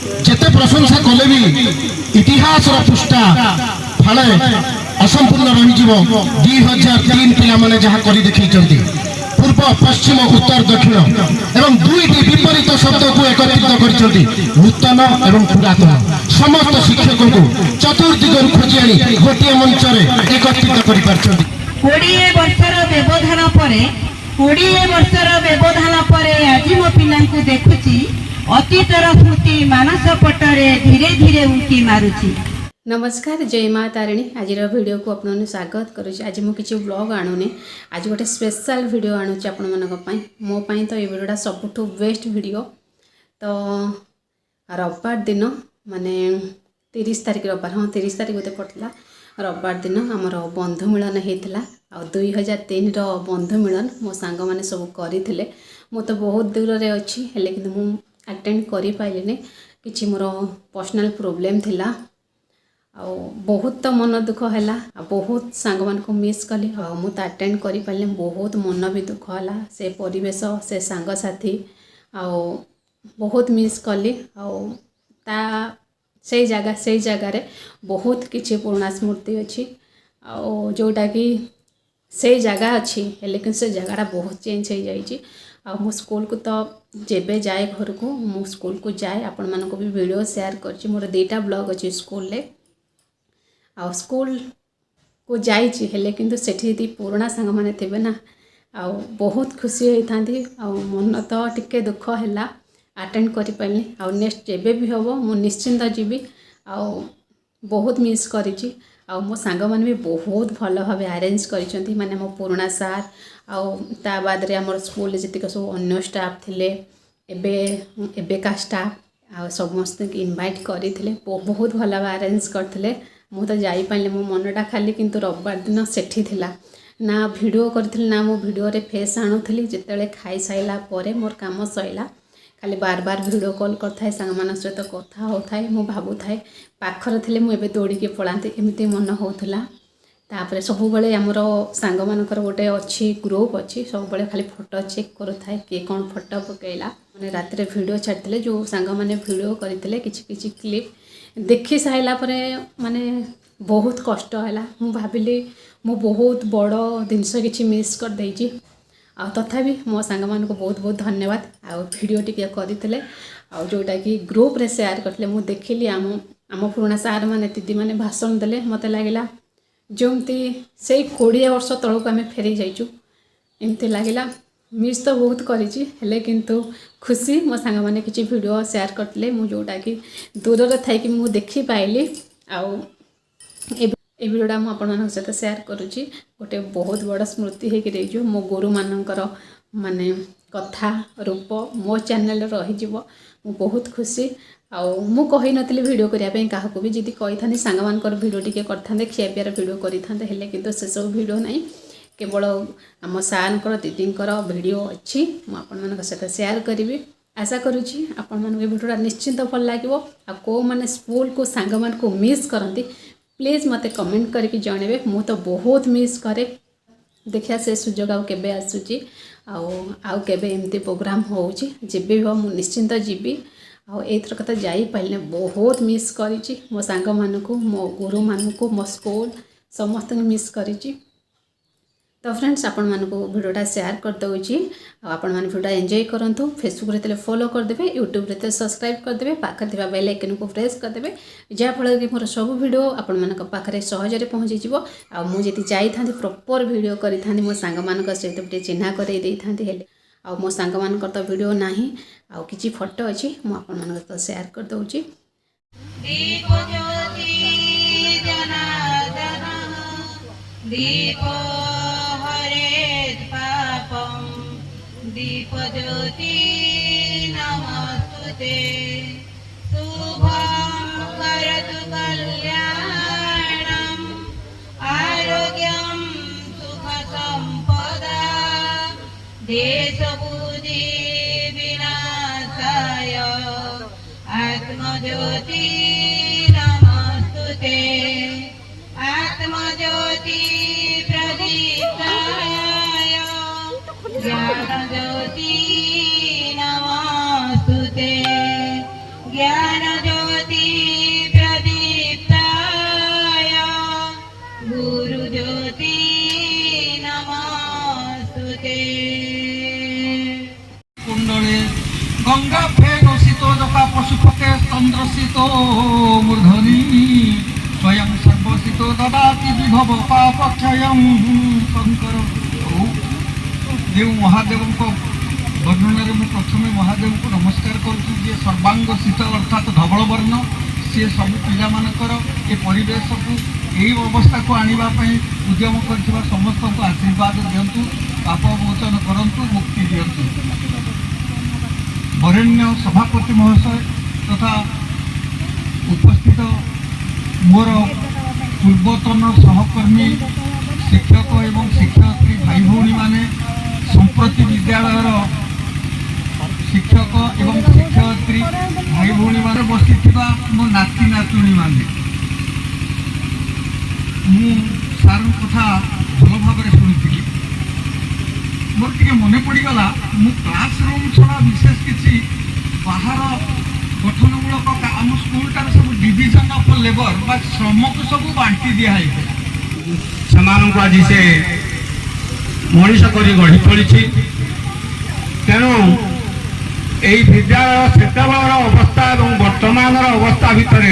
जेते प्रशंसा कले भी इतिहास पृष्ठा फाड़े असंपूर्ण रही 2003 पिला माने जहाँ करी देखी पूर्व पश्चिम उत्तर दक्षिण एवं दुईटी विपरीत शब्द को एकत्रित कर नूतन एवं पुरातन समस्त शिक्षकों को चतुर्दिगर खोजी आनी गोटे मंच एकत्रित कर 20 वर्षर व्यवधान पर 20 वर्षर व्यवधान पर आज मो पिला देखुची अतीतर स्मृति मानस पटरे धीरे धीरे उंकी मारुची। नमस्कार जय माँ तारिणी आज वीडियो को आपने स्वागत करुच्ची। आज मुझे किसी ब्लॉग आणुनी आज गोटे स्पेशल वीडियो आणुची आपण मानक मोपाई तो ये वीडियोटा सबुठ बेस्ट वीडियो। तो रविवार दिन माने 30 तारिख रविवार हाँ 30 तारिख बोधे पड़ता रविवार दिन आमर बंधु मिलन होता आ 2003 बंधु मिलन मो सांग मैंने सब करते मु तो बहुत दूर रे अच्छी हेले कि मुझे अटेंड कर पाइलिनी कि मोर पर्सनल प्रोब्लेम थिला आ बहुत तो मन दुख है बहुत सांग मान को मिस कली मुझे अटेंड कर पारे बहुत मन भी दुख है से परिवेश से सांगसाथी आ बहुत मिस कली आ से जगार बहुत किसी पुराना स्मृति अच्छी जोटा कि से जगह अच्छी लेकिन से जगह बहुत चेंज हो जाइए। मो स्कूल को तो जेबे जाए घर को मो स्कूल को जाए आपण मान को भी वीडियो शेयर कर मोर 2टा ब्लॉग अच्छी स्कूल ले आ स्कूल को जाइए हेले किंतु सेठी यदि पुराना सांग माने थे ना आ बहुत खुशी होता मन तो टिके दुख है अटेंड कर पारे आ नेक्स्ट जेबे भी हम मु निश्चिंत जीवी आ बहुत मिस करी आ मो सांग माने भी बहुत भल भाव अरेंज करिसेंती माने मो पुराना सार आ बाद रे हमर स्कूल जतिक सब अन्य स्टाफ थिले एबे का स्टाफ आ समस्त इनवाइट करथिले बहुत भल भाव अरेंज करथिले मु तो जाई पाइले मो मनटा खाली किंतु रविवार दिन सेठी थिला ना वीडियो करथिले ना मो वीडियो रे फेस आणुथिली जेतेले खाई साइला परे मोर काम सइला खाली बार बार वीडियो कॉल करथाए सांग मान सहित कथा होथाए मु भाबु थाए पाखर थिले मु एबे दौड़ी के पळांती एमिति मन होथला। तापर सब बेले हमर सांग मानकर गोटे अच्छी ग्रुप अच्छी सब बेले खाली फोटो चेक करूथाए के कौन फोटो पकेला माने रात रे वीडियो छाड़थिले जो सांग माने वीडियो करथिले किछि क्लिप देखि साइला परे माने बहुत कष्ट हैला मु भाबिली मु बहुत बड़ जिनस किछि मिस कर देछि आ तथापि मो सांग मान को बहुत बहुत धन्यवाद आ वीडियो टिके करथिले आ जोटा कि ग्रुप रे शेयर करथिले मु देखिली आम पुराना सार माने दीदी माने भाषण देले मते लागिला जमती से 20 वर्ष तलक आम फेरी जाइचु एमती लागिला मिस तो बहुत करिछि हेले किंतु खुशी मो सांग माने किछि वीडियो शेयर करथिले मु जोटा कि दूर रे थाई कि मु देखि पाइली आ ए वीडियोटा मु आपण मानक सहित शेयर करुच्ची गोटे बहुत बड़ स्मृति होकर रही मो गुरु मानकर माने कथा रूप मो चैनल रही मु बहुत खुशी मु कही नथिली वीडियो करने क्या भी जी कही था सांग मानकर वीडियो टी करते खियापियार वीडियो करते हेले किंतु से सब वीडियो ना केवल आम सार दीदींकर वीडियो अच्छी मुझे सहित शेयर करी आशा करुच्ची आपण मान वीडियोटा निश्चिंत भल लगे आ को मैंने स्कूल को सांग मान को मिस करती प्लीज मते कमेंट करके जनइबे मु तो बहुत मिस करे देखिया से सुजोग आउ केबे आसुची आउ केबे एमती प्रोग्राम होउची जेबे भी मु निश्चिंत जीवी आ एथर कथा जाई पाइले बहुत मिस करिची मो सांग मानकु मो गुरु मानकु मो स्कूल समस्त मिस करिची। तो फ्रेंड्स आपण मानकु वीडियोटा शेयर कर दउची आपण मान वीडियो एंजॉय करंतु फेसबुक रे तले फॉलो कर देबे यूट्यूब रे तले सब्सक्राइब कर देबे पाखर थिबा बेल आइकन को प्रेस कर देबे जा फल कि मोर सब वीडियो आपण मानक पाखरे सहज रे पहुंची जिवो आ मु जति जाई थांती प्रॉपर वीडियो करि थांती मो सांग मानक सहित बटे चिन्हा करे देई थांती हेले आ मो सांग मानक तो वीडियो नाही आ किछि फोटो अछि मु आपण मानक तो शेयर कर दउची। दीप ज्योति जनार्दन दीप दीप ज्योति नमस्तुते शुभं करतु कल्याणं आरोग्यं सुख संपदा देशबुद्धि विनाशाय आत्मज्योति नमस्तुते आत्मज्योति प्रदीप्ताय ज्ञानज्योति नमस्तुते ज्ञान भवतो मूर्धनि स्वयं सर्वसितो ददाति विभव पापक्षयं शंकर। देव महादेव को वर्णन में प्रथम महादेव को नमस्कार करुँ जे सर्वांग शीतल अर्थात धवल वर्ण सी सब पिलामानकर ए परिवेश को यही अवस्था को आने उद्यम कर समस्त को आशीर्वाद दिंतु पाप मोचन करंतु मुक्ति दिंतु। वरेण्य सभापति महोदय तथा उपस्थित मोर पूर्वतन सहकर्मी शिक्षक एवं शिक्षयित्री भाई भौणी माने संप्रति विद्यालय शिक्षक एवं शिक्षयित्री भाई भौणी माने बसी मो नाती नातुणी माने मु सार कथा भल भाव शुणी मोर टे मन पड़गला मु क्लासरूम छड़ा विशेष किसी बाहर गठनमूलक आम स्कूलटार सब डिविजन ऑफ लेबर बा श्रम को सब बांटी दिखाई से आज से मनीष कर गढ़ी तोली तेणु यही विद्यालय सेतबेलर अवस्था और वर्तमान अवस्था भितर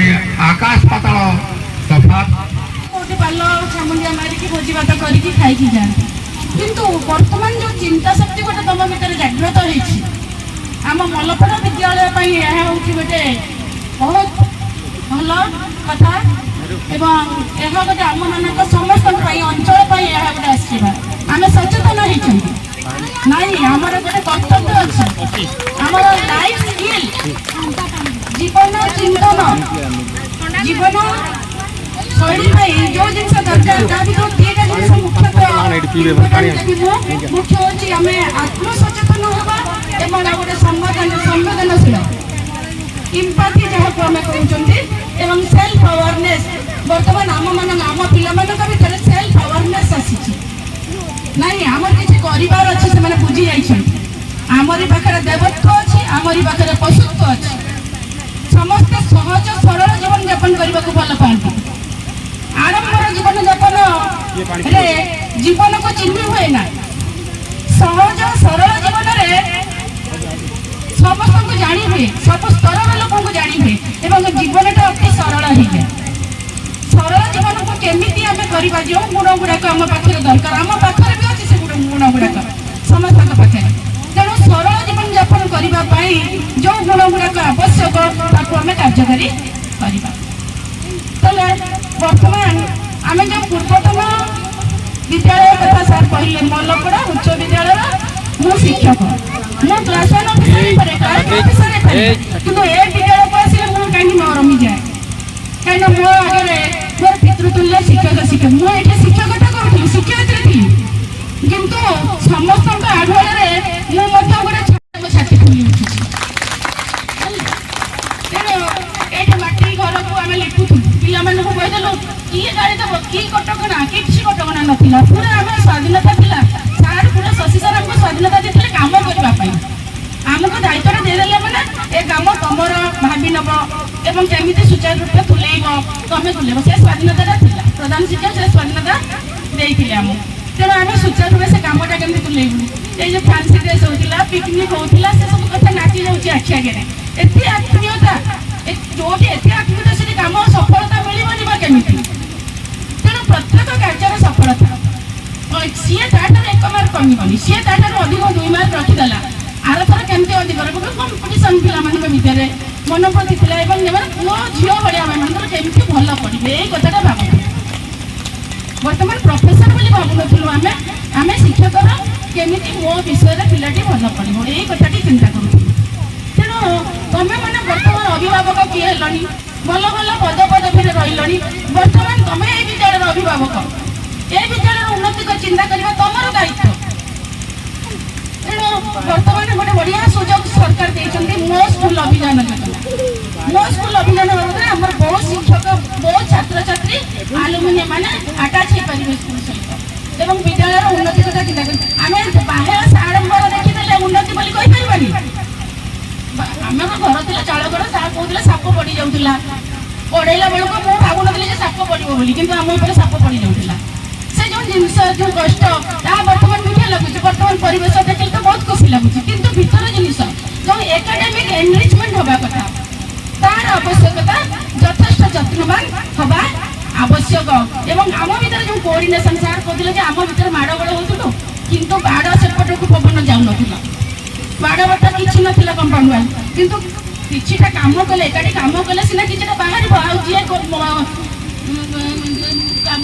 आकाश पाताल तफात। पाल छामुंडिया मारिकी भोजी भात करके खाई जाती किंतु वर्तमान जो चिंता शक्ति गोटे तुम भर जागृत होती आम मलपड़ा विद्यालय यह हूँ गोटे बहुत भल कथा एवं यह गोटे आम मान समस्त अंचल गोटे आशीर्वाद आम सचेतन होती नाई आमर गोटे कर्तव्य अच्छी आमर लाइफ स्किल जीवन चिंतन जीवन शैली जो जिन दरकार दुईटा जिन मुख्य हूँ आम आत्मसचेतन होगा एवं गोटे संवेदनशील इम्पाथी जहाँ को आम कहते सेल्फ अवेयरनेस बर्तमान आम मान आम पिला भर सेल्फ अवेयरनेस आसी नाई आमर किसी करार अच्छे से बुझी जामरी पाखे देवत्व अच्छी आमरी पाखे पशुत्व अच्छी समस्ते सहज सरल जीवन यापन करने को भल पाती आडंबर जीवन यापन जीवन को चिन्ह हुए ना सहज सरल जीवन समस्त को जानी हुए सब स्तर लोक को जानी हुए जीवनटा अति सरल हो जाए सरल जीवन को केमी आम करवा जो गुण गुड़ाक आम पाखे दरकार आम पाखे भी अच्छे से गुण गुड़ाक समस्त पाखे तेणु सरल जीवन यापन करने जो गुण गुड़ाक आवश्यक आम कार्यकारी करवा तेरे बर्तमान आम जो पूर्वतन विद्यालय कथा सार कहले मल्लपड़ा उच्च विद्यालय मु शिक्षक मु क्लास 1 ऑफिसर किंतु ए विद्यालय को आसिले मु कहीं न रमी जाए कहीं मो आगे मोर पितृतुल्य शिक्षक शिक्षक मुझे शिक्षकता करूँ शिक्षयित्री थी किंतु समस्त आढ़े गोटे छाती खुली तेणु माटी घर को आम लिखुलु पिला कहीदेलु किए गाड़ीदेव कि कटकणा किसी कटकणा नाला पूरा आम स्वाधीनता था सार पूरा शशि सार आमको स्वाधीनता देते कम करने आमको दायित्व देदेले मैंने ए कम तुम भावी नब एवं केमी सुचारू रूप तुलेब तुम तुलेब से स्वाधीनता प्रधान शिक्षक से स्वाधीनता देते आम तेणु आम सुचारू रूप से कमटा केमी तुलेबू ये फैंसी ड्रेस होता पिकनिक होता से सब कथा नाची जाऊँगी आखि आगे एत आत्मीयता जो एत आत्मीयता से कम सफलता मिलवा केमी तेणु प्रत्येक कार्य सफलता सी तार एक मार्क कमी सी तार अधिक 2 मार्क रखीदेला आर थर केमती अधिक कंपिटिशन पिला भितर मन प्रति पुओ झील भाया केमती भल पड़े यही कथा भाव बर्तमान प्रोफेसर बोली भावुलु आम आम शिक्षकर केमी मो विषय पिलाटी भल पड़ो यही कथा चिंता करूँ तेणु तुम मैंने बर्तमान अभिभावक किए हेलनी भल भल पद पदवी रही बर्तमान तुम ये विद्यालय अभिभावक ए विद्यालय उन्नति को चिंता करने तुम दायित्व तेणु बर्तमान गोटे बढ़िया सुजोग सरकार देते मो स्कूल अभियान मो स्कूल अभियान आम बहुत शिक्षक बहुत छात्र छात्री आलुमिनी मैंने आटाच हो पारे स्कूल सहित एवं विद्यालय उन्नति कथा चिंता कर आम बाहर आडंबर देखीदे उन्नति बोली कहीपरि आम घर थी चालगढ़ सार कहते साप पड़ जाऊला पढ़ेला बेलू मुझे भावुन साप पड़ो बोली कि आम साप पड़ जाऊला से जो जिनस जो कष्ट बर्तमान मीठा लगुच बर्तमान परिवेश देखिए तो बहुत खुशी लगुच किंतु भीतर जिनस जो एकाडेमिक एनरिचमेंट हवा कथा तार ଆବଶ୍ୟକତା ଯଥେଷ୍ଟ ଯତ୍ନବାନ ହେବା ଆବଶ୍ୟକ। ଏବଂ ଆମ ଭିତରେ ଯେଉଁ କୋଅର୍ଡିନେସନ ସାର୍ କହୁଥିଲେ ଯେ ଆମ ଭିତରେ ମାଡ଼ଗୋଳ ହେଉଥିଲୁ କିନ୍ତୁ ବାଡ଼ ସେପଟକୁ ପବନ ଯାଉନଥିଲା, ବାଡ଼ ବଟ କିଛି ନଥିଲା କମ୍ପାଉଣ୍ଡ ୱାଲ୍, କିନ୍ତୁ କିଛିଟା କାମ କଲେ ଏକାଠି କାମ କଲେ ସିନା କିଛିଟା ବାହାରିବ। ଆଉ ଯିଏ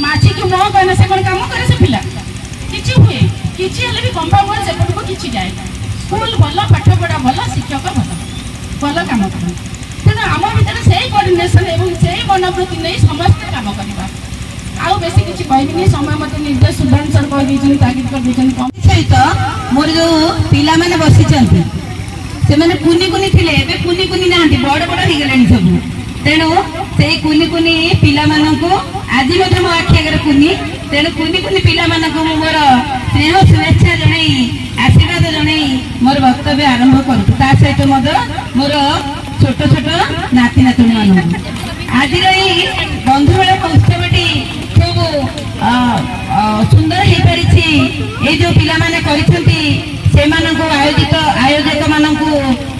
ମାଛିକି ନ କହେ ସେ କ'ଣ କାମ କରେ? ସେ ପିଲା କିଛି ହୁଏ, କିଛି ହେଲେ ବି କମ୍ପାଉଣ୍ଡ ୱାଲ୍ ସେପଟକୁ କିଛି ଯାଏ। ସ୍କୁଲ ଭଲ, ପାଠ ପଢ଼ା ଭଲ, ଶିକ୍ଷକ ଭଲ, ଭଲ କାମ କରନ୍ତି। ତେଣୁ ଆମ ଭିତରେ ସେଇ କୋଅର୍ଡିନେସନ ଏବଂ ସେଇ ମନୋବୃତ୍ତି ନେଇ ସମସ୍ତେ କାମ କରିବା। ଆଉ ବେଶୀ କିଛି କହିବିନି, ସମୟ ମୋତେ ନିର୍ଦ୍ଦେଶ ସୁଧାଂଶୁ ସାର୍ କହିଦେଇଛନ୍ତି, ତାଗିଦ କରିଦେଇଛନ୍ତି। ସହିତ ମୋର ଯୋଉ ପିଲାମାନେ ବସିଛନ୍ତି ସେମାନେ କୁନି କୁନି ଥିଲେ, ଏବେ କୁନି କୁନି ନାହାନ୍ତି, ବଡ ବଡ ହେଇଗଲେଣି ସବୁ। ତେଣୁ ସେଇ କୁନି କୁନି ପିଲାମାନଙ୍କୁ ଆଜି ମଧ୍ୟ ମୋ ଆଖି ଆଗରେ କୁନି, ତେଣୁ କୁନି କୁନି ପିଲାମାନଙ୍କୁ ମୁଁ ମୋର ସ୍ନେହ ଶୁଭେଚ୍ଛା ଜଣାଇ ଆଶୀର୍ବାଦ ଜଣାଇ ମୋର ବକ୍ତବ୍ୟ ଆରମ୍ଭ କରୁଛି। ତା ସହିତ ମଧ୍ୟ ମୋର ଛୋଟ ଛୋଟ ନାତି ନାତୁଣୀ ମାନଙ୍କୁ ଆଜିର ଏଇ ବନ୍ଧୁମେଳକ ଉତ୍ସବଟି ଖୁବ ସୁନ୍ଦର ହେଇପାରିଛି। ଏଇ ଯୋଉ ପିଲାମାନେ କରିଛନ୍ତି ସେମାନଙ୍କୁ ଆୟୋଜକ ମାନଙ୍କୁ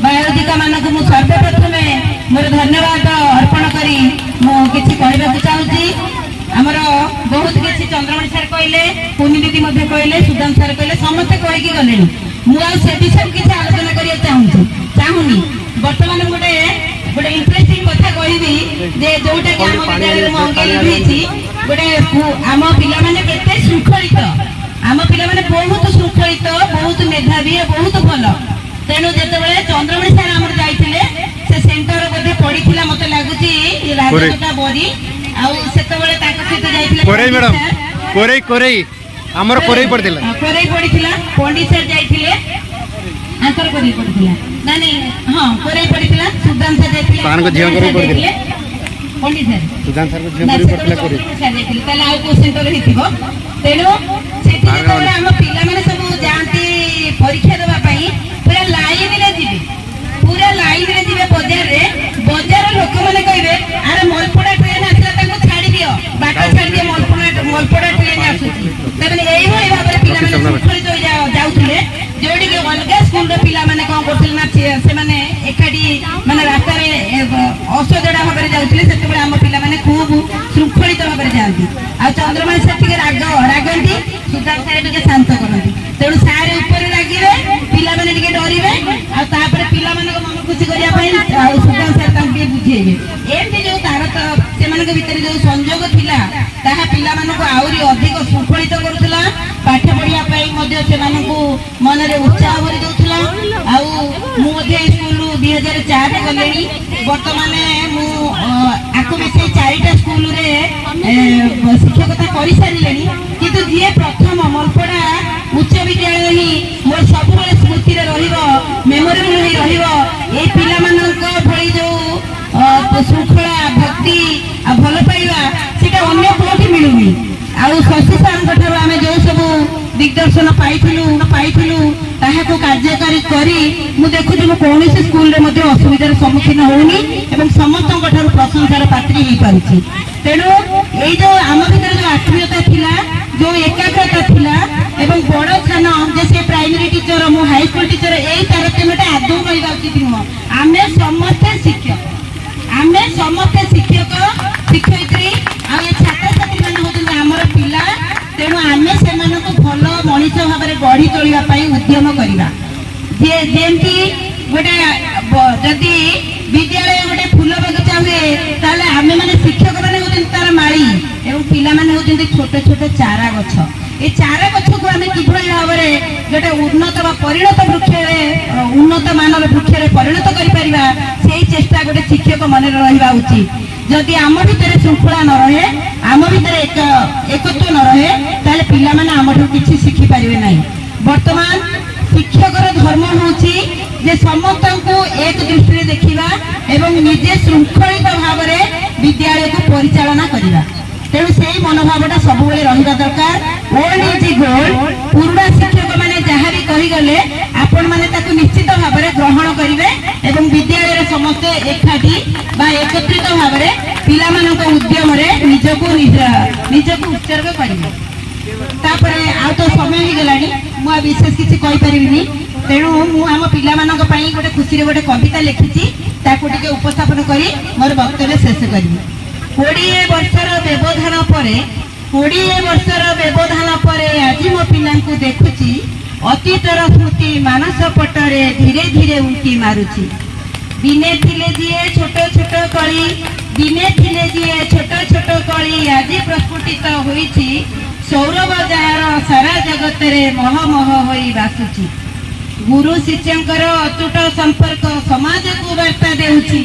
ବା ଆୟୋଜିକା ମାନଙ୍କୁ ମୁଁ ସର୍ବପ୍ରଥମେ ମୋର ଧନ୍ୟବାଦ ଅର୍ପଣ କରି ମୁଁ କିଛି କହିବାକୁ ଚାହୁଁଛି। ଆମର ବହୁତ କିଛି ଚନ୍ଦ୍ରମଣି ସାର୍ କହିଲେ, କୁନି ଦିଦି ମଧ୍ୟ କହିଲେ, ସୁଧାଂଶୁ ସାର୍ କହିଲେ, ସମସ୍ତେ କହିକି ଗଲେଣି। ମୁଁ ଆଉ ସେ ବିଷୟରେ କିଛି ଆଲୋଚନା କରିବାକୁ ଚାହୁଁନି। ବର୍ତ୍ତମାନ ଗୋଟେ ଇଣ୍ଟରେଷ୍ଟିଂ କଥା କହିବି ଯେ ଯୋଉଟା କି ଆମ ବିଦ୍ୟାଳୟରେ ମୁଁ ଅଙ୍ଗେ ଲିଭେଇଛି। ଗୋଟେ ଆମ ପିଲାମାନେ କେତେ ଶୃଙ୍ଖଳିତ, ଆମ ପିଲାମାନେ ବହୁତ ଶୃଙ୍ଖଳିତ, ବହୁତ ମେଧାବୀ, ବହୁତ ଭଲ। ତେଣୁ ଯେତେବେଳେ ଚନ୍ଦ୍ରମଣି ସାର୍ ଆମର ଯାଇଥିଲେ ସେ ସେଣ୍ଟର ବୋଧେ ପଡିଥିଲା ମତେ ଲାଗୁଛି ରାଜକଟା ବରି, ଆଉ ସେତେବେଳେ ତାଙ୍କ ସହିତ ଯାଇଥିଲେ ଆମର କୋରେଇ ପଡିଥିଲା, ପଣ୍ଡିତ ସାର୍ ଯାଇଥିଲେ, ଆଙ୍କର କୋରେଇ ପଡିଥିଲା ନାଇଁ ହଁ କୋରେଇ ପଡିଥିଲା, ସୁଧାଂଶୁ ସାର୍ ଯାଇଥିଲେ, ପଣ୍ଡିତ ସାର୍ ଯାଇଥିଲେ, ତାହେଲେ ଆଉ କୋଉ ସେଣ୍ଟର ହେଇଥିବ। ତେଣୁ ସେଠି ଯେତେବେଳେ ଆମ ପିଲାମାନେ ସବୁ ଯାଆନ୍ତି ପରୀକ୍ଷା ଦେବା ପାଇଁ ପୁରା ଲାଇନରେ ଯିବେ, ବଜାର ଲୋକମାନେ କହିବେ ଆରେ ମଲପଡା ଟ୍ରେନ ଆସିଲା ତାଙ୍କୁ ଛାଡି ଦିଅ, ବାଟ ଛାଡି ଦିଅ, ମଲପଡା ଟ୍ରେନ ଆସୁଛି। ତାମାନେ ଏଇଭଳି ଭାବରେ ପିଲାମାନେ ଶୃଙ୍ଖଳିତ ଯାଉଥିଲେ। ଯୋଉଠିକି ଅଲଗା ସ୍କୁଲର ପିଲାମାନେ କଣ କରୁଥିଲେ ନା ସେମାନେ ଏକାଠି ମାନେ ରାସ୍ତାରେ ଅସଜଡ଼ା ଭାବରେ ଯାଉଥିଲେ, ସେତେବେଳେ ଆମ ପିଲାମାନେ ଖୁବ ଶୃଙ୍ଖଳିତ ଭାବରେ ଯାଆନ୍ତି। ଆଉ ଚନ୍ଦ୍ରମଣି ସାର୍ ଟିକେ ରାଗନ୍ତି, ସୁଧାଂଶୁ ସାର୍ ଟିକେ ଶାନ୍ତ କରନ୍ତି। ତେଣୁ ସାର୍ ଉପରେ ରାଗିବେ, ପିଲାମାନେ ଟିକେ ଡରିବେ, ଆଉ ତାପରେ ପିଲାମାନଙ୍କ ମନ ଖୁସି କରିବା ପାଇଁ ଆଉ ସୁଧାଂଶୁ ସାର୍ ତାଙ୍କୁ ଟିକେ ବୁଝେଇବେ। ଏମିତି ଯୋଉ ସେମାନଙ୍କ ଭିତରେ ଯୋଉ ସଂଯୋଗ ଥିଲା ତାହା ପିଲାମାନଙ୍କୁ ଆହୁରି ଅଧିକ ଶୃଙ୍ଖଳିତ କରୁଥିଲା, ପାଠ ପଢିବା ପାଇଁ ମଧ୍ୟ ସେମାନଙ୍କୁ ମନରେ ଉତ୍ସାହ ଭରି ଦଉଥିଲା। ଆଉ ମୁଁ ମଧ୍ୟ ଏଇ ସ୍କୁଲରୁ 2004 ଗଲେଣି, ବର୍ତ୍ତମାନ ମୁଁ ଆକୁ ମିଶାଇ 4ଟା ସ୍କୁଲରେ ଶିକ୍ଷକତା କରିସାରିଲେଣି। କିନ୍ତୁ ଯିଏ ପ୍ରଥମ ମଲପଡା ଉଚ୍ଚ ବିଦ୍ୟାଳୟ ହିଁ ମୋର ସବୁବେଳେ ସ୍ମୃତିରେ ରହିବ, ମେମୋରେବଲ ହେଇ ରହିବ। ଏଇ ପିଲାମାନଙ୍କ ଭଳି ଯୋଉ ଶୃଙ୍ଖଳା, ଭକ୍ତି ଆଉ ଭଲ ପାଇବା ସେଟା ଅନ୍ୟ କୋଉଠି ମିଳୁନି। ଆଉ ଶଶୀ ସାର୍ଙ୍କ ଠାରୁ ଆମେ ଯୋଉ ସବୁ ଦିଗ୍ଦର୍ଶନ ପାଇଥିଲୁ ତାହାକୁ କାର୍ଯ୍ୟକାରୀ କରି ମୁଁ ଦେଖୁଛି ମୁଁ କୌଣସି ସ୍କୁଲରେ ମଧ୍ୟ ଅସୁବିଧାର ସମ୍ମୁଖୀନ ହଉନି ଏବଂ ସମସ୍ତଙ୍କ ଠାରୁ ପ୍ରଶଂସାର ପାତ୍ରୀ ହେଇପାରୁଛି। ତେଣୁ ଏଇ ଯୋଉ ଆମ ଭିତରେ ଯୋଉ ଆତ୍ମୀୟତା ଥିଲା, ଯୋଉ ଏକାଗ୍ରତା ଥିଲା ଏବଂ ବଡ ସ୍ଥାନ ଯେ ସେ ପ୍ରାଇମେରୀ ଟିଚର, ମୁଁ ହାଇସ୍କୁଲ ଟିଚର, ଏଇ ତାରତମ୍ୟଟା ଆଦୌ ରହିବା ଉଚିତ ନୁହଁ। ଆମେ ସମସ୍ତେ ଶିକ୍ଷକ ଶିକ୍ଷୟିତ୍ରୀ, ଆଉ ଏ ଛାତ୍ରଛାତ୍ରୀ ମାନେ ହଉଛନ୍ତି ଆମର ପିଲା। ତେଣୁ ଆମେ ସେମାନଙ୍କୁ ଭଲ ମଣିଷ ଭାବରେ ଗଢି ତୋଳିବା ପାଇଁ ଉଦ୍ୟମ କରିବା। ଯେମିତି ଗୋଟେ ଯଦି ବିଦ୍ୟାଳୟ ଗୋଟେ ଫୁଲ ବଗିଚା ହୁଏ, ତାହେଲେ ଆମେ ମାନେ ଶିକ୍ଷକ ମାନେ ହଉଛନ୍ତି ତାର ମାଳି ଏବଂ ପିଲାମାନେ ହଉଛନ୍ତି ଛୋଟ ଛୋଟ ଚାରା ଗଛ। এই ଚାରା ଗଛକୁ ଆମେ କିଭଳି ଭାବରେ ଗୋଟେ ଉନ୍ନତ ବା ପରିଣତ ବୃକ୍ଷରେ, ଉନ୍ନତ ମାନର ବୃକ୍ଷରେ ପରିଣତ କରିପାରିବା, ସେଇ ଚେଷ୍ଟା ଗୋଟେ ଶିକ୍ଷକ ମନରେ ରହିବା ଉଚିତ। ଯଦି ଆମ ଭିତରେ ଶୃଙ୍ଖଳା ନ ରହେ, ଆମ ଭିତରେ ଏକତ୍ୱ ନ ରହେ, ତାହେଲେ ପିଲାମାନେ ଆମଠୁ କିଛି ଶିଖିପାରିବେ ନାହିଁ। ବର୍ତ୍ତମାନ ଶିକ୍ଷକର ଧର୍ମ ହେଉଛି ଯେ ସମସ୍ତଙ୍କୁ ଏକ ଦୃଷ୍ଟିରେ ଦେଖିବା ଏବଂ ନିଜେ ଶୃଙ୍ଖଳିତ ଭାବରେ ବିଦ୍ୟାଳୟକୁ ପରିଚାଳନା କରିବା। ତେଣୁ ସେଇ ମନୋଭାବଟା ସବୁବେଳେ ରହିବା ଦରକାର। Old is gold. ପୁରୁଣା ଶିକ୍ଷକ ମାନେ ଯାହା ବି କହିଗଲେ ଆପଣ ମାନେ ତାକୁ ନିଶ୍ଚିତ ଭାବରେ ଗ୍ରହଣ କରିବେ ଏବଂ ବିଦ୍ୟାଳୟରେ ସମସ୍ତେ ଏକାଠି ବା ଏକତ୍ରିତ ଭାବରେ ପିଲାମାନଙ୍କ ଉଦ୍ୟମରେ ନିଜକୁ ଉତ୍ସର୍ଗ କରିବେ। ତାପରେ ଆଉ ତ ସମୟ ହେଇଗଲାଣି, ମୁଁ ଆଉ ବିଶେଷ କିଛି କହିପାରିବିନି। ତେଣୁ ମୁଁ ଆମ ପିଲାମାନଙ୍କ ପାଇଁ ଗୋଟେ ଖୁସିରେ ଗୋଟେ କବିତା ଲେଖିଛି, ତାକୁ ଟିକେ ଉପସ୍ଥାପନ କରି ମୋର ବକ୍ତବ୍ୟ ଶେଷ କରିବି। 20 ବର୍ଷର ବ୍ୟବଧାନ ପରେ 20 ବର୍ଷର ବ୍ୟବଧାନ ପରେ ଆଜି ମୋ ପିଲାଙ୍କୁ ଦେଖୁଛି ଅତୀତର ସ୍ମୃତି ମାନସ ପଟରେ ଧୀରେ ଧୀରେ ଉଙ୍କି ମାରୁଛି। ଦିନେ ଥିଲେ ଯିଏ ଛୋଟ ଛୋଟ କଳି, ଦିନେ ଥିଲେ ଯିଏ ଛୋଟ ଛୋଟ କଳି, ଆଜି ପ୍ରସ୍ଫୁଟିତ ହୋଇଛି ସୌରଭ ଯାହାର ସାରା ଜଗତରେ ମହମହ ହୋଇ ବାସୁଛି। ଗୁରୁ ଶିଷ୍ୟଙ୍କର ଅତୁଟ ସମ୍ପର୍କ ସମାଜକୁ ବାର୍ତ୍ତା ଦେଉଛି,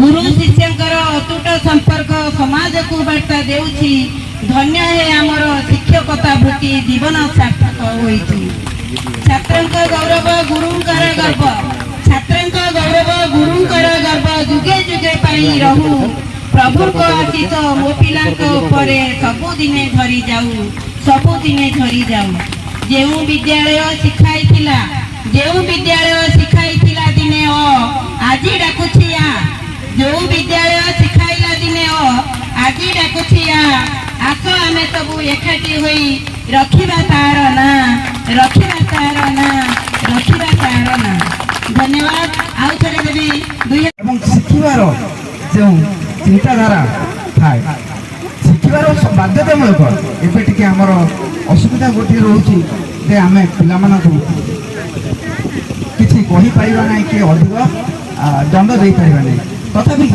ଗୁରୁ ଶିଷ୍ୟଙ୍କର ଅତୁଟ ସମ୍ପର୍କ ସମାଜକୁ ବାର୍ତ୍ତା ଦେଉଛି। ଧନ୍ୟ ହେ ଆମର ଶିକ୍ଷକତା ବୃତ୍ତି, ଜୀବନ ସାର୍ଥକ ହୋଇଛି। ଛାତ୍ରଙ୍କ ଗୌରବ ଗୁରୁଙ୍କର ଗର୍ବ, ଛାତ୍ରଙ୍କ ଗୌରବ ଗୁରୁଙ୍କର ଗର୍ବ, ଯୁଗେ ଯୁଗେ ପାଇଁ ରହୁ। ପ୍ରଭୁଙ୍କ ଆଶୀଷ ମୋ ପିଲାଙ୍କ ଉପରେ ସବୁଦିନେ ଧରି ଯାଉ, ସବୁଦିନେ ଧରି ଯାଉ। ଯେଉଁ ବିଦ୍ୟାଳୟ ଶିଖାଇଥିଲା, ଯେଉଁ ବିଦ୍ୟାଳୟ ଶିଖାଇଥିଲା ଦିନେ ଆଜି ଡାକୁଛି ଆ, ଯେଉଁ ବିଦ୍ୟାଳୟ ଶିଖାଇଲା ଦିନେ ଆଜି ଡାକୁଛି ଆ। ଆସ ଆମେ ସବୁ ଏକାଠି ହୋଇ ରଖିବା ତାର ନାଁ, ରଖିବା ତାର ନାଁ, ରଖିବା ତାର ନାଁ। ଧନ୍ୟବାଦ। ଆଉ ଥରେ ଦେବି ଏବଂ ଶିଖିବାର ଯେଉଁ ଚିନ୍ତାଧାରା ଥାଏ, ଶିଖିବାର ବାଧ୍ୟତାମୂଳକ। ଏବେ ଟିକେ ଆମର ଅସୁବିଧା ଗୋଟିଏ ରହୁଛି ଯେ ଆମେ ପିଲାମାନଙ୍କୁ କିଛି କହିପାରିବା ନାହିଁ କି ଅଧିକ ଦଣ୍ଡ ଦେଇପାରିବା ନାହିଁ। ତଥାପି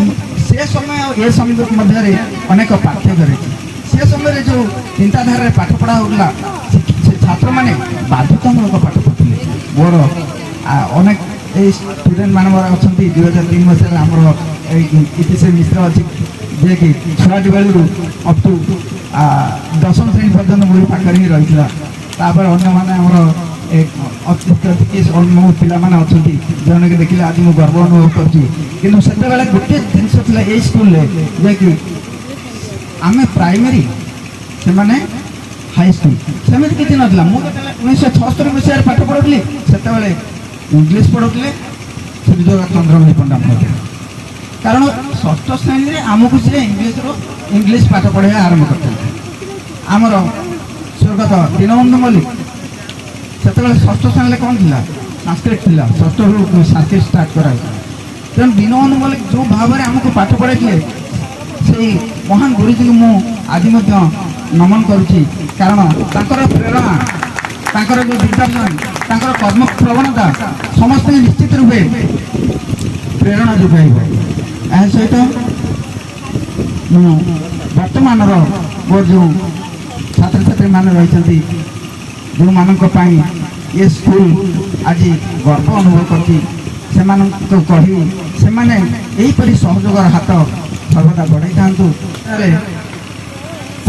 ସେ ସମୟ ଆଉ ଏ ସମୟ ମଧ୍ୟରେ ଅନେକ ପାର୍ଥକ୍ୟ ରହିଛି। ସେ ସମୟରେ ଯେଉଁ ଚିନ୍ତାଧାରାରେ ପାଠ ପଢ଼ା ହେଉଥିଲା, ସେ ଛାତ୍ରମାନେ ବାଧ୍ୟତାମୂଳକ ପାଠ ପଢ଼ୁଥିଲେ। ମୋର ଅନେକ ଏଇ ଷ୍ଟୁଡେଣ୍ଟ ମାନଙ୍କର ଅଛନ୍ତି। 2003 ମସିହାରେ ଆମର ଇତିଶ୍ରୀ ମିଶ୍ର ଅଛି, ଯିଏକି ଛୁଆଟି ବେଳରୁ ଅପ୍ ଟୁ 10ମ ଶ୍ରେଣୀ ପର୍ଯ୍ୟନ୍ତ ମୋ ପାଖରେ ହିଁ ରହିଥିଲା। ତାପରେ ଅନ୍ୟମାନେ ଆମର ମୋ ପିଲାମାନେ ଅଛନ୍ତି, ଯେଉଁମାନେ ଦେଖିଲେ ଆଜି ମୁଁ ଗର୍ବ ଅନୁଭବ କରୁଛି। କିନ୍ତୁ ସେତେବେଳେ ଗୋଟିଏ ଜିନିଷ ଥିଲା ଏଇ ସ୍କୁଲରେ, ଯିଏକି ଆମେ ପ୍ରାଇମେରୀ, ସେମାନେ ହାଇସ୍କୁଲ, ସେମିତି କିଛି ନଥିଲା। ମୁଁ ଯେତେବେଳେ 1976 ମସିହାରେ ପାଠ ପଢ଼ୁଥିଲି, ସେତେବେଳେ ଇଂଲିଶ ପଢ଼ୁଥିଲେ ସୂର୍ଯ୍ୟକାନ୍ତ ଚନ୍ଦ୍ରମଣି ପଣ୍ଡା ମଧ୍ୟ। କାରଣ ଷଷ୍ଠ ଶ୍ରେଣୀରେ ଆମକୁ ସେ ଇଂଲିଶ ପାଠ ପଢ଼ାଇବା ଆରମ୍ଭ କରିଥିଲେ। ଆମର ସ୍ୱର୍ଗତ ଦୀନବନ୍ଧୁ ମଲ୍ଲିକ ସେତେବେଳେ ଷଷ୍ଠ ଶ୍ରେଣୀରେ କ'ଣ ଥିଲା, ସାଂସ୍କ୍ରିଟ ଥିଲା। ଷଷ୍ଠରୁ ସାଂସ୍କ୍ରିଟ ଷ୍ଟାର୍ଟ କରାଯାଇଥିଲା। ତେଣୁ ଦୀନବନ୍ଧୁ ମଲ୍ଲିକ ଯେଉଁ ଭାବରେ ଆମକୁ ପାଠ ପଢ଼ାଇଥିଲେ, ସେଇ ମହାନ ଗୁରୁଜୀଙ୍କୁ ମୁଁ ଆଜି ମଧ୍ୟ ନମନ କରୁଛି। କାରଣ ତାଙ୍କର ପ୍ରେରଣା, ତାଙ୍କର ଯେଉଁ ଦିଗ୍ଦର୍ଶନ, ତାଙ୍କର କର୍ମ ପ୍ରବଣତା ସମସ୍ତଙ୍କୁ ନିଶ୍ଚିତ ରୂପେ ପ୍ରେରଣା ଯୋଗାଇବ। ଏହା ସହିତ ମୁଁ ବର୍ତ୍ତମାନର ମୋର ଯେଉଁ ଛାତ୍ରଛାତ୍ରୀମାନେ ରହିଛନ୍ତି, ଯେଉଁମାନଙ୍କ ପାଇଁ ଏ ସ୍କୁଲ ଆଜି ଗର୍ବ ଅନୁଭବ କରୁଛି, ସେମାନଙ୍କୁ କହି ସେମାନେ ଏହିପରି ସହଯୋଗର ହାତ ସର୍ବଦା ବଢ଼ାଇଥାନ୍ତୁ।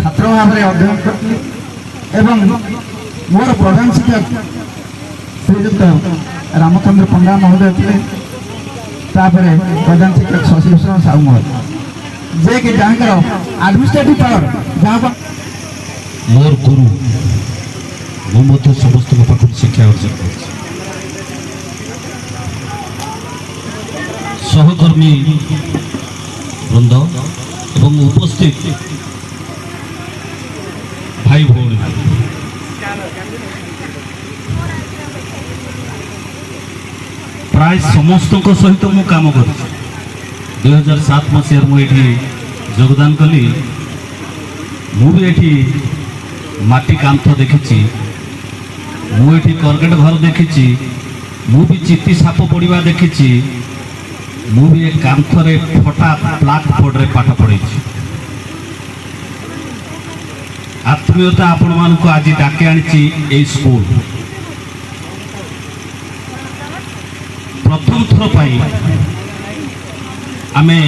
ଛାତ୍ର ଭାବରେ ଅଧ୍ୟୟନ କରିଥିଲି ଏବଂ ମୋର ପ୍ରଧାନ ଶିକ୍ଷକ ଶ୍ରୀଯୁକ୍ତ ରାମଚନ୍ଦ୍ର ପଣ୍ଡା ମହୋଦୟ ଥିଲେ। ତାପରେ ପ୍ରଧାନ ଶିକ୍ଷକ ଶଶିଭୂଷଣ ସାହୁ ମହୋଦୟ, ଯିଏକି ଯାହାଙ୍କର ଆଡମିନିଷ୍ଟ୍ରେଟିଭ ପାୱାର, ଯାହାକୁ ମୋର ଗୁରୁ, ମୁଁ ମଧ୍ୟ ସମସ୍ତଙ୍କ ପାଖରୁ ଶିକ୍ଷା ଅର୍ଜନ କରିଛି। ସହକର୍ମୀ ବୃନ୍ଦ ଏବଂ ଉପସ୍ଥିତ ଭାଇ ଭଉଣୀ, ପ୍ରାୟ ସମସ୍ତଙ୍କ ସହିତ ମୁଁ କାମ କରିଛି। 2007 ମସିହାରେ ମୁଁ ଏଠି ଯୋଗଦାନ କଲି। ମୁଁ ବି ଏଠି ମାଟି କାନ୍ଥ ଦେଖିଛି, ମୁଁ ଏଠି କର୍ଗେଟ ଘର ଦେଖିଛି, ମୁଁ ବି ଚିତି ସାପ ପଡ଼ିବା ଦେଖିଛି, ମୁଁ ବି ଏ କାନ୍ଥରେ ଫଟା ବ୍ଲାକ୍ ବୋର୍ଡରେ ପାଠ ପଢ଼େଇଛି। ଆତ୍ମୀୟତା ଆପଣମାନଙ୍କୁ ଆଜି ଡାକି ଆଣିଛି ଏଇ ସ୍କୁଲ। ପ୍ରଥମ ଥର ପାଇଁ ଆମେ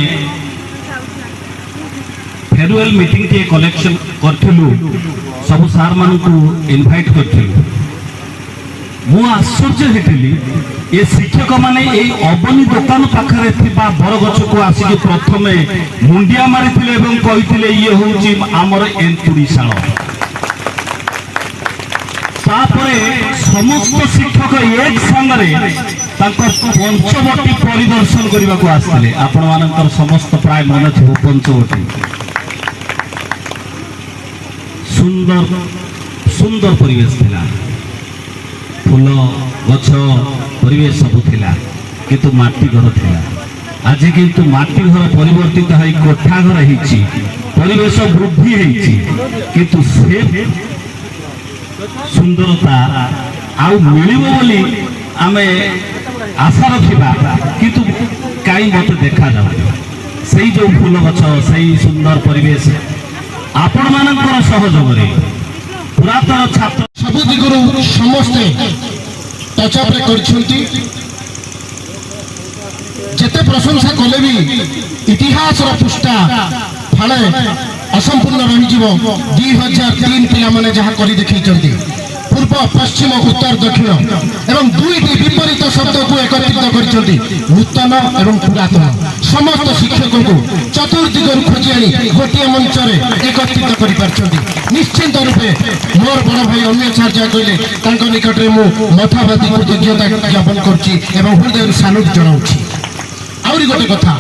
ଫେରୱେଲ ମିଟିଂଟିଏ କଲେକ୍ସନ କରିଥିଲୁ, ସବୁ ସାର୍ ମାନଙ୍କୁ ଇନଭାଇଟ୍ କରିଥିଲୁ। ମୁଁ ଆଶ୍ଚର୍ଯ୍ୟ ହେଇଥିଲି, ଏ ଶିକ୍ଷକମାନେ ଏଇ ଅବନୀ ଦୋକାନ ପାଖରେ ଥିବା ବରଗଛକୁ ଆସିକି ପ୍ରଥମେ ମୁଣ୍ଡିଆ ମାରିଥିଲେ ଏବଂ କହିଥିଲେ ଇଏ ହେଉଛି ଆମର ଏନ୍ତୁଡ଼ିଶାଳ। ତାପରେ ସମସ୍ତ ଶିକ୍ଷକ ଏକ ସାଙ୍ଗରେ ତାଙ୍କ ପଞ୍ଚବଟୀ ପରିଦର୍ଶନ କରିବାକୁ ଆସିଥିଲେ। ଆପଣମାନଙ୍କର ସମସ୍ତ ପ୍ରାୟ ମନେ ଥିବ ପଞ୍ଚବଟୀ। ସୁନ୍ଦର ସୁନ୍ଦର ପରିବେଶ ଥିଲା, ଫୁଲ ଗଛ ପରିବେଶ ସବୁ ଥିଲା, କିନ୍ତୁ ମାଟି ଘର ଥିଲା। ଆଜି କିନ୍ତୁ ମାଟି ଘର ପରିବର୍ତ୍ତିତ ହୋଇ କୋଠା ଘର ହେଇଛି, ପରିବେଶ ବୃଦ୍ଧି ହେଇଛି, କିନ୍ତୁ ସେ ସୁନ୍ଦରତା ଆଉ ମିଳିବ ବୋଲି ଆମେ ଆଶା ରଖିବା, କିନ୍ତୁ କାହିଁ ମତେ ଦେଖାଯାଉନି। ସେଇ ଯୋଉ ଫୁଲ ଗଛ, ସେଇ ସୁନ୍ଦର ପରିବେଶ ଆପଣମାନଙ୍କର ସହଯୋଗରେ ପୁରାତନ ଛାତ୍ର ସବୁ ଦିଗରୁ ସମସ୍ତେ ଟଚଅପ୍ରେ କରିଛନ୍ତି। ଯେତେ ପ୍ରଶଂସା କଲେ ବି ଇତିହାସର ପୃଷ୍ଠା ଫାଳେ ଅସମ୍ପୂର୍ଣ୍ଣ ରହିଯିବ। 2003 ପିଲାମାନେ ଯାହା କରି ଦେଖେଇଛନ୍ତି, ପୂର୍ବ ପଶ୍ଚିମ ଉତ୍ତର ଦକ୍ଷିଣ ଏବଂ ଦୁଇଟି ବିପରୀତ ଶବ୍ଦକୁ ଏକତ୍ରିତ କରିଛନ୍ତି, ନୂତନ ଏବଂ ପୁରାତନ। ସମସ୍ତ ଶିକ୍ଷକଙ୍କୁ ଚତୁର୍ଦିଗରୁ ଖୋଜି ଆଣି ଗୋଟିଏ ମଞ୍ଚରେ ଏକତ୍ରିତ କରିପାରିଛନ୍ତି। ନିଶ୍ଚିନ୍ତ ରୂପେ ମୋର ବଡ଼ ଭାଇ ଅମୀୟ ସାର୍ ଯାହା କହିଲେ, ତାଙ୍କ ନିକଟରେ ମୁଁ ମଥାବାଦୀ କୃତଜ୍ଞତା ଜ୍ଞାପନ କରୁଛି ଏବଂ ହୃଦୟରୁ ସାଲୁଟ ଜଣାଉଛି। ଆହୁରି ଗୋଟେ କଥା,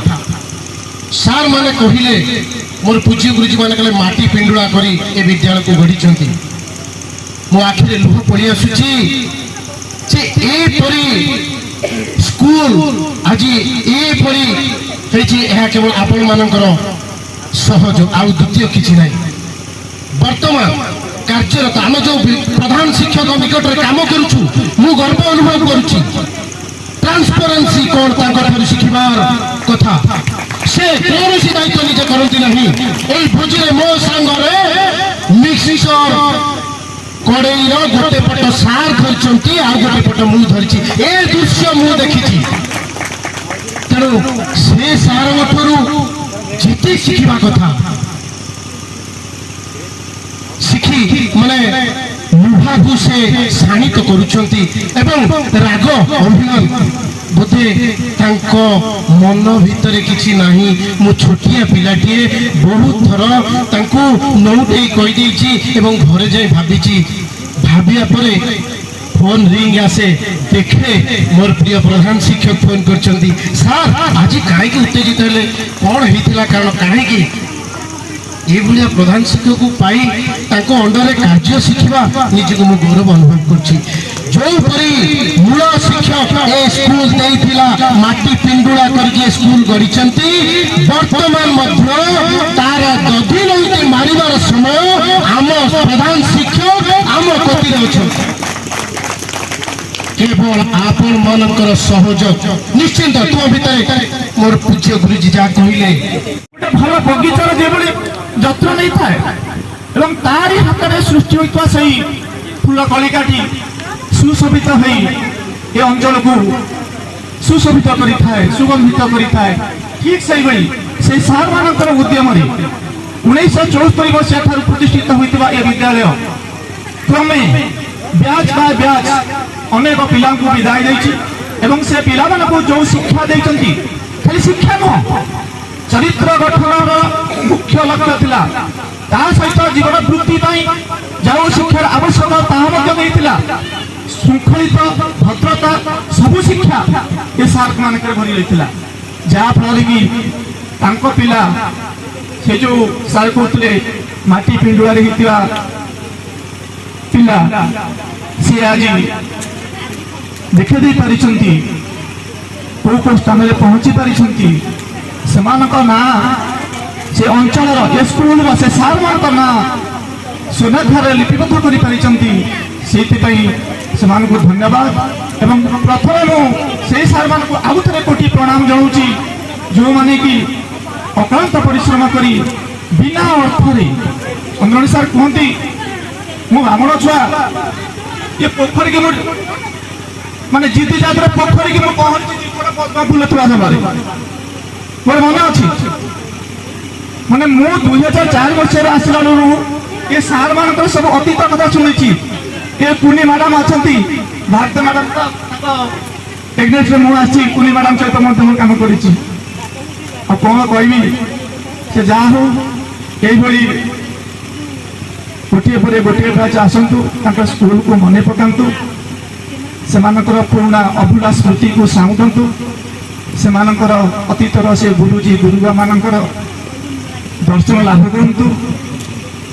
ସାର୍ ମାନେ କହିଲେ, ମୋର ପୂଜ୍ୟ ଗୁରୁଜୀ ମାନେ କହିଲେ ମାଟି ପିଣ୍ଡୁଳା କରି ଏ ବିଦ୍ୟାଳୟକୁ ଗଢ଼ିଛନ୍ତି। ମୋ ଆଖିରେ ଲୁହ ପଡ଼ି ଆସୁଛି ଯେ ଏପରି ସ୍କୁଲ ଆଜି ଏପରି ହେଇଛି, ଏହା କେବଳ ଆପଣମାନଙ୍କର ସହଯୋଗ, ଆଉ ଦ୍ୱିତୀୟ କିଛି ନାହିଁ। ବର୍ତ୍ତମାନ କାର୍ଯ୍ୟରତ ଆମେ ଯେଉଁ ପ୍ରଧାନ ଶିକ୍ଷକ ନିକଟରେ କାମ କରୁଛୁ, ମୁଁ ଗର୍ବ ଅନୁଭବ କରୁଛି। ଟ୍ରାନ୍ସପାରେନ୍ସି କ'ଣ ତାଙ୍କଠାରୁ ଶିଖିବାର କଥା। ସେ କୌଣସି ଦାୟିତ୍ୱ ନିଜେ କରନ୍ତି ନାହିଁ। ଏଇ ଭୋଜିରେ ମୋ ସାଙ୍ଗରେ ମିକ୍ସଚର କଡ଼େଇର ଗୋଟେ ପଟ ସାର୍ ଧରିଛନ୍ତି, ଆଉ ଗୋଟେ ପଟ ମୁଁ ଧରିଛି। ଏ ଦୃଶ୍ୟ ମୁଁ ଦେଖିଛି। ତେଣୁ ସେ ସାରଙ୍କଠାରୁ ଯେତେ ଶିଖିବା କଥା ଶିଖି ମାନେ ଲୁହାକୁ ସେ ଶାଣିତ କରୁଛନ୍ତି ଏବଂ ରାଗ ଅଭିମାନ ବୋଧେ ତାଙ୍କ ମନ ଭିତରେ କିଛି ନାହିଁ। ମୁଁ ଛୋଟିଆ ପିଲାଟିଏ, ବହୁତ ଥର ତାଙ୍କୁ ନଉଟେଇ କହିଦେଇଛି ଏବଂ ଘରେ ଯାଇ ଭାବିଛି। ଭାବିବା ପରେ ଫୋନ୍ ରିଙ୍ଗ ଆସେ, ଦେଖେ ମୋର ପ୍ରିୟ ପ୍ରଧାନ ଶିକ୍ଷକ ଫୋନ୍ କରିଛନ୍ତି, ସାର୍ ଆଜି କାହିଁକି ଉତ୍ତେଜିତ ହେଲେ, କ'ଣ ହେଇଥିଲା କାରଣ କାହିଁକି? ଏଭଳିଆ ପ୍ରଧାନ ଶିକ୍ଷକକୁ ପାଇ ତାଙ୍କ ଅଣ୍ଡରରେ କାର୍ଯ୍ୟ ଶିଖିବା ନିଜକୁ ମୁଁ ଗୌରବ ଅନୁଭବ କରୁଛି। ଯୋଉପରି ମୂଳ ଶିକ୍ଷକ ଏ ସ୍କୁଲ ଦେଇଥିଲା, ମାଟି ପିଣ୍ଡୁଳା କରିକି ସ୍କୁଲ ଗଢ଼ିଛନ୍ତି, ବର୍ତ୍ତମାନ ମଧ୍ୟ ତାର ଦଧିନଉତି ମାରିବାର ସମୟ ଆମ ପ୍ରଧାନ ଶିକ୍ଷକ ଆମ କତିରେ ଅଛନ୍ତି। କେବଳ ଆପଣ ମାନଙ୍କର ସହଯୋଗ ନିଶ୍ଚିନ୍ତ। ତୁମ ଭିତରେ ମୋର ପୂଜ୍ୟ ଗୁରୁଜୀ ଯାହା କହିଲେ, ଗୋଟେ ଭଲ ବଗିଚାର ଯେଭଳି ଯତ୍ନ ନେଇଥାଏ ଏବଂ ତାରି ହାତରେ ସୃଷ୍ଟି ହୋଇଥିବା ସେଇ ଫୁଲ କଳିକାଟି ସୁଶୋଭିତ ହୋଇ ଏ ଅଞ୍ଚଳକୁ ସୁଶୋଭିତ କରିଥାଏ, ସୁଗନ୍ଧିତ କରିଥାଏ, ଠିକ୍ ସେଇଭଳି ସେଇ ସାର୍ ମାନଙ୍କର ଉଦ୍ୟମରେ 1974 ମସିହା ଠାରୁ ପ୍ରତିଷ୍ଠିତ ହୋଇଥିବା ଏ ବିଦ୍ୟାଳୟ କ୍ରମେ ବ୍ୟାଚ୍ ବାଇ ବ୍ୟାଚ୍ ଅନେକ ପିଲାଙ୍କୁ ବିଦାୟ ଦେଇଛି ଏବଂ ସେ ପିଲାମାନଙ୍କୁ ଯେଉଁ ଶିକ୍ଷା ଦେଇଛନ୍ତି, ଖାଲି ଶିକ୍ଷା ନୁହଁ, ଚରିତ୍ର ଗଠନର ମୁଖ୍ୟ ଲକ୍ଷ୍ୟ ଥିଲା, ତା ସହିତ ଜୀବନ ବୃତ୍ତି ପାଇଁ ଯେଉଁ ଶିକ୍ଷାର ଆବଶ୍ୟକ ତାହା ମଧ୍ୟ ଦେଇଥିଲା। ଶୃଙ୍ଖଳିତ ଭଦ୍ରତା ସବୁ ଶିକ୍ଷା ଏ ସାର୍ ମାନଙ୍କରେ ଭରି ରହିଥିଲା, ଯାହାଫଳରେ କି ତାଙ୍କ ପିଲା ସେ ଯେଉଁ ସାର୍ କହୁଥିଲେ ମାଟି ପିଣ୍ଡୁଳାରେ ହେଇଥିବା ପିଲା, ସେ ଆଜି ଦେଖାଇ ଦେଇ ପାରିଛନ୍ତି, କୋଉ କୋଉ ସ୍ଥାନରେ ପହଞ୍ଚି ପାରିଛନ୍ତି। ସେମାନଙ୍କ ନାଁ ସେ ଅଞ୍ଚଳର ଏ ସ୍କୁଲର ସେ ସାର୍ମାନଙ୍କ ନାଁ ସୁନାଖାରେ ଲିପିବଦ୍ଧ କରିପାରିଛନ୍ତି। ସେଇଥିପାଇଁ ସେମାନଙ୍କୁ ଧନ୍ୟବାଦ ଏବଂ ପ୍ରଥମେ ମୁଁ ସେଇ ସାର୍ମାନଙ୍କୁ ଆଉ ଥରେ କୋଟି ପ୍ରଣାମ ଜଣାଉଛି, ଯେଉଁମାନେ କି ଅକ୍ଳାନ୍ତ ପରିଶ୍ରମ କରି ବିନା ଅର୍ଥରେ, ଚନ୍ଦ୍ରଣୀ ସାର୍ କୁହନ୍ତି, ମୁଁ ବ୍ରାହ୍ମଣ ଛୁଆ, ଏ ପୋଖରୀକି ମୁଁ ମାନେ ଜିତି ଯାତ୍ରା ପୋଖରୀକି ମୁଁ ପହଞ୍ଚିଛି ଗୋଟେ ପଦ୍ମ ଫୁଲ ଥିବା ସମୟରେ ମୋର ମନେ ଅଛି। ମାନେ ମୁଁ 2004 ମସିହାରେ ଆସିଲା ବେଳରୁ ଏ ସାର୍ ମାନଙ୍କର ସବୁ ଅତୀତ କଥା ଶୁଣିଛି। ଏ କୁନି ମ୍ୟାଡାମ ଅଛନ୍ତି, ଭାରତ ମ୍ୟାଡାମ ତାଙ୍କ ଏଗ୍ନେଷ୍ଟରେ ମୁଁ ଆସିଛି, କୁନି ମ୍ୟାଡାମ ସହିତ ମଧ୍ୟ ମୁଁ କାମ କରିଛି। ଆଉ କ'ଣ କହିବି, ସେ ଯାହା ହଉ এইভাবে গোটিয়ে পরে গোটিয়ে ব্যাচ আসন্তু, তাଙ୍କ স্কুলକୁ মনে ପକାନ୍ତୁ, ସେମାନଙ୍କର ପୁରୁଣା ଅଭୁଲା ସ୍ମୃତିକୁ ସାଉଁଟନ୍ତୁ, ସେମାନଙ୍କର ଅତୀତର ସେ ଗୁରୁଜୀ ଗୁରୁବାମାନଙ୍କର ଦର୍ଶନ ଲାଭ କରନ୍ତୁ।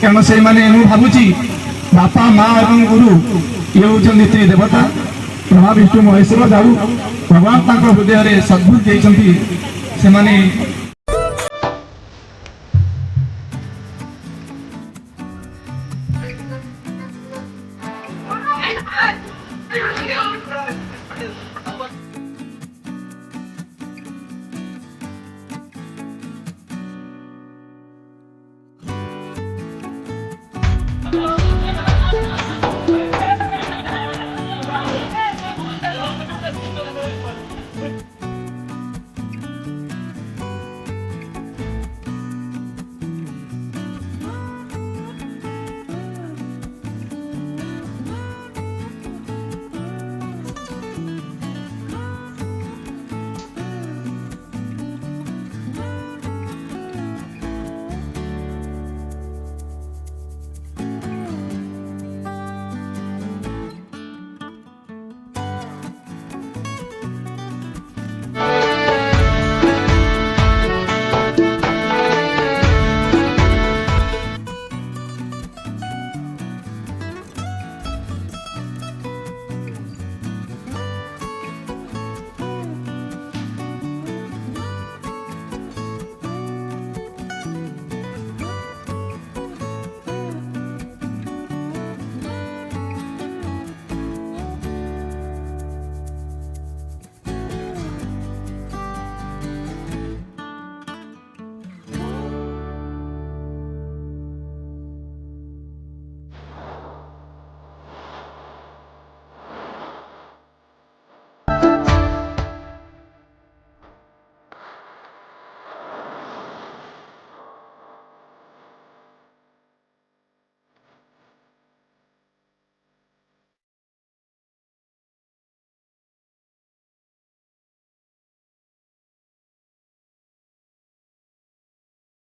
କାରଣ ସେଇମାନେ ମୁଁ ଭାବୁଛି ବାପା ମା ଏବଂ ଗୁରୁ ଇଏ ହେଉଛନ୍ତି ତ୍ରି ଦେବତା, ବ୍ରହ୍ମା ବିଷ୍ଣୁ ମହେଶ୍ୱର। ଯାଉ ଭଗବାନ ତାଙ୍କ ହୃଦୟରେ ସଦ୍ବୁଦ୍ଧି ଦେଇଛନ୍ତି, ସେମାନେ